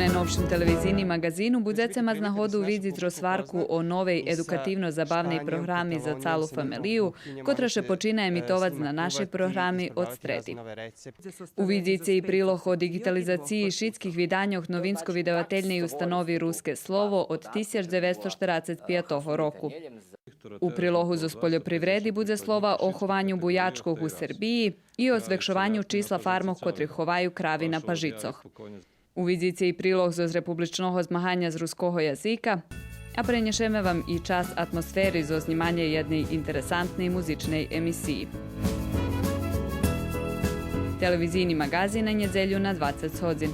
najnovším televizijním magazínu budete mať nahodu vidieť rozvárku o novej edukatívno-zabavnej programy za celú familiju, ktorá še počína emitovať na naše programy od stredy. Uvidíte i príloh o digitalizaciji šitskih vidanjoh novinsko-vydavateljnej ustanovi Ruske slovo od 1945 roku. U prilohu zo spoljoprivredi bude slova o chovanju bujačkog u Srbiji i o zvekšovanju čísla farmoh, kotri chovaju kravi na pažicoh. Uvidíte i príloh zo republičnog zmaganja z ruskoho jazika, a prenešeme vam i čas atmosferi zo znimanje jednej interesantnej muzičnej emisiji. Televizijni magazin na njedelju na 20 hodin.